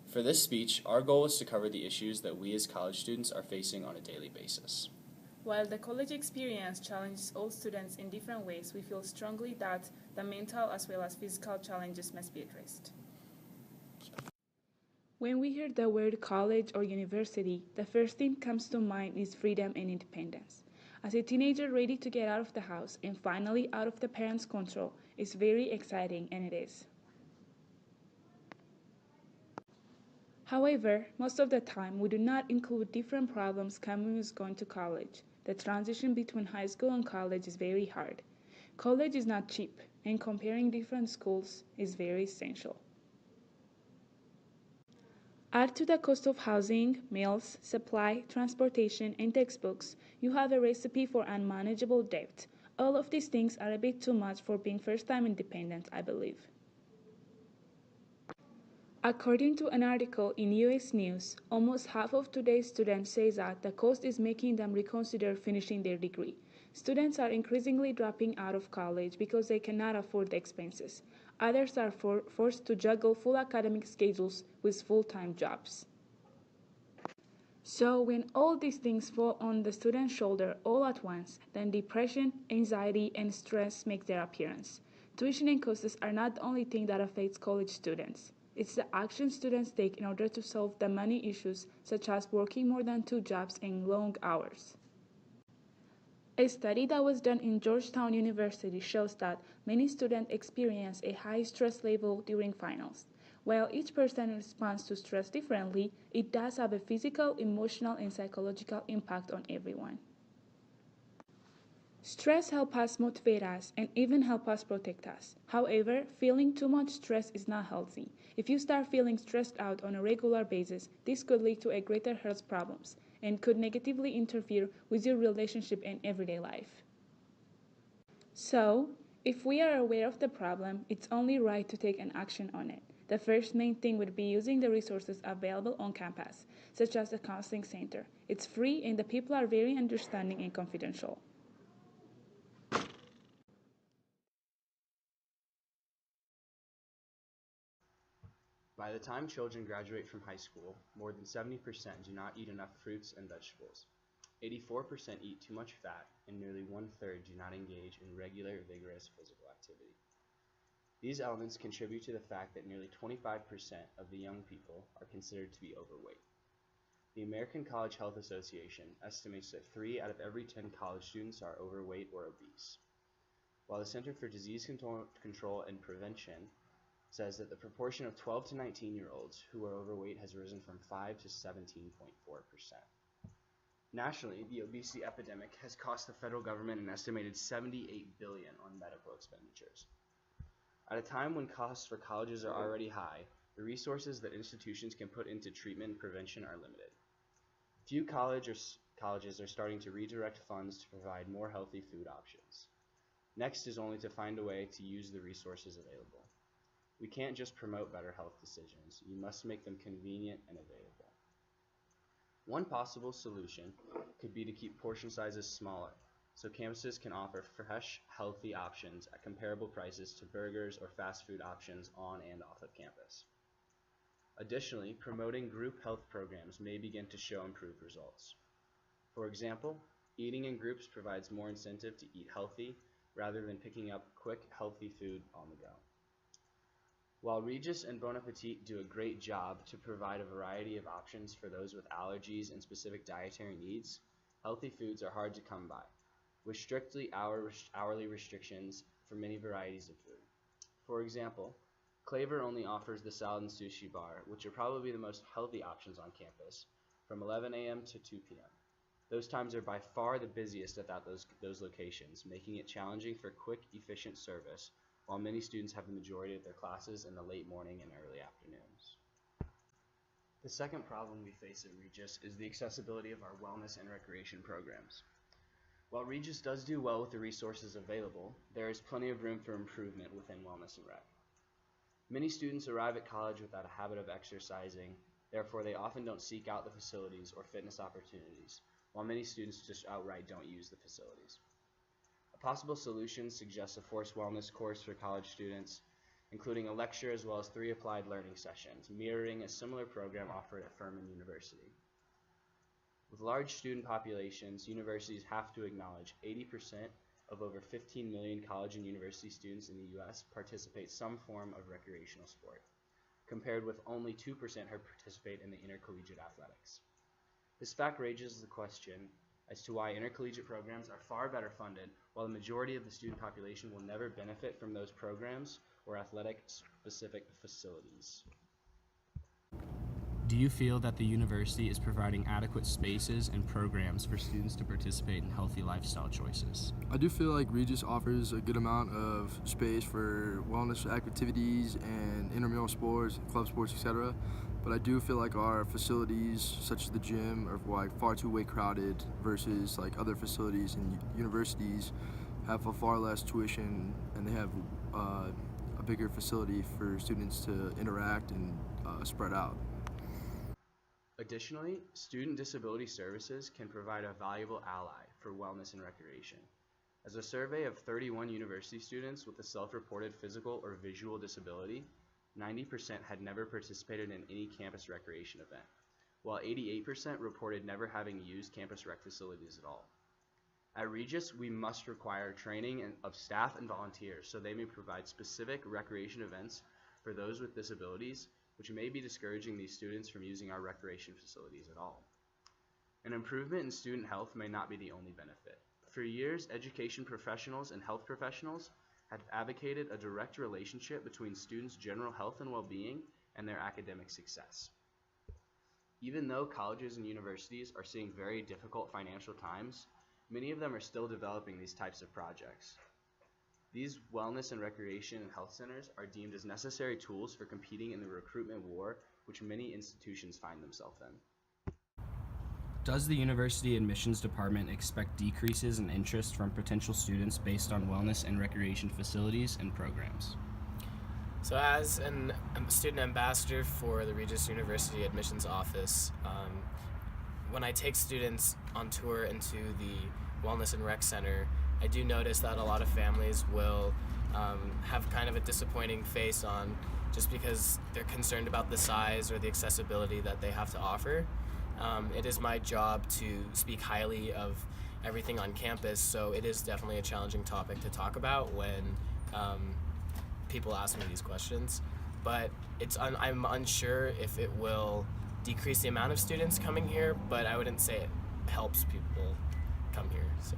For this speech, our goal is to cover the issues that we as college students are facing on a daily basis. While the college experience challenges all students in different ways, we feel strongly that the mental as well as physical challenges must be addressed. When we hear the word college or university, the first thing comes to mind is freedom and independence. As a teenager ready to get out of the house and finally out of the parents' control, it's very exciting, and it is. However, most of the time we do not include different problems coming with going to college. The transition between high school and college is very hard. College is not cheap, and comparing different schools is very essential. Add to the cost of housing, meals, supply, transportation, and textbooks, you have a recipe for unmanageable debt. All of these things are a bit too much for being first-time independent, I believe. According to an article in US News, almost half of today's students say that the cost is making them reconsider finishing their degree. Students are increasingly dropping out of college because they cannot afford the expenses. Others are forced to juggle full academic schedules with full-time jobs. So when all these things fall on the student's shoulder all at once, then depression, anxiety, and stress make their appearance. Tuition and costs are not the only thing that affects college students. It's the action students take in order to solve the money issues, such as working more than 2 jobs and long hours. A study that was done in Georgetown University shows that many students experience a high stress level during finals. While each person responds to stress differently, it does have a physical, emotional, and psychological impact on everyone. Stress helps us motivate us and even help us protect us. However, feeling too much stress is not healthy. If you start feeling stressed out on a regular basis, this could lead to a greater health problems and could negatively interfere with your relationship and everyday life. So, if we are aware of the problem, it's only right to take an action on it. The first main thing would be using the resources available on campus, such as the counseling center. It's free and the people are very understanding and confidential. By the time children graduate from high school, more than 70% do not eat enough fruits and vegetables. 84% eat too much fat, and nearly one-third do not engage in regular, vigorous physical activity. These elements contribute to the fact that nearly 25% of the young people are considered to be overweight. The American College Health Association estimates that 3 out of every 10 college students are overweight or obese, while the Center for Disease Control and Prevention says that the proportion of 12 to 19-year-olds who are overweight has risen from 5 to 17.4%. Nationally, the obesity epidemic has cost the federal government an estimated $78 billion on medical expenditures. At a time when costs for colleges are already high, the resources that institutions can put into treatment and prevention are limited. Few colleges are starting to redirect funds to provide more healthy food options. Next is only to find a way to use the resources available. We can't just promote better health decisions, you must make them convenient and available. One possible solution could be to keep portion sizes smaller, so campuses can offer fresh, healthy options at comparable prices to burgers or fast food options on and off of campus. Additionally, promoting group health programs may begin to show improved results. For example, eating in groups provides more incentive to eat healthy rather than picking up quick, healthy food on the go. While Regis and Bon Appetit do a great job to provide a variety of options for those with allergies and specific dietary needs, healthy foods are hard to come by, with strictly hourly restrictions for many varieties of food. For example, Claver only offers the salad and sushi bar, which are probably the most healthy options on campus, from 11 a.m. to 2 p.m. Those times are by far the busiest at those locations, making it challenging for quick, efficient service, while many students have the majority of their classes in the late morning and early afternoons. The second problem we face at Regis is the accessibility of our wellness and recreation programs. While Regis does do well with the resources available, there is plenty of room for improvement within wellness and rec. Many students arrive at college without a habit of exercising, therefore they often don't seek out the facilities or fitness opportunities, while many students just outright don't use the facilities. A possible solution suggests a forced wellness course for college students. including a lecture as well as 3 applied learning sessions, mirroring a similar program offered at Furman University. With large student populations, universities have to acknowledge 80% of over 15 million college and university students in the U.S. participate some form of recreational sport, compared with only 2% who participate in the intercollegiate athletics. This fact raises the question as to why intercollegiate programs are far better funded, while the majority of the student population will never benefit from those programs or athletic-specific facilities. Do you feel that the university is providing adequate spaces and programs for students to participate in healthy lifestyle choices? I do feel like Regis offers a good amount of space for wellness activities and intramural sports, club sports, etc. But I do feel like our facilities, such as the gym, are like far too crowded versus like other facilities in universities have a far less tuition, and they have a bigger facility for students to interact and spread out. Additionally, student disability services can provide a valuable ally for wellness and recreation. As a survey of 31 university students with a self-reported physical or visual disability, 90% had never participated in any campus recreation event, while 88% reported never having used campus rec facilities at all. At Regis, we must require training of staff and volunteers so they may provide specific recreation events for those with disabilities, which may be discouraging these students from using our recreation facilities at all. An improvement in student health may not be the only benefit. For years, education professionals and health professionals have advocated a direct relationship between students' general health and well-being and their academic success. Even though colleges and universities are seeing very difficult financial times, many of them are still developing these types of projects. These wellness and recreation and health centers are deemed as necessary tools for competing in the recruitment war which many institutions find themselves in. Does the university admissions department expect decreases in interest from potential students based on wellness and recreation facilities and programs? So as a student ambassador for the Regis University Admissions Office, when I take students on tour into the Wellness and Rec Center, I do notice that a lot of families will have kind of a disappointing face on just because they're concerned about the size or the accessibility that they have to offer. It is my job to speak highly of everything on campus, so it is definitely a challenging topic to talk about when people ask me these questions. But I'm unsure if it will decrease the amount of students coming here, but I wouldn't say it helps people come here. So.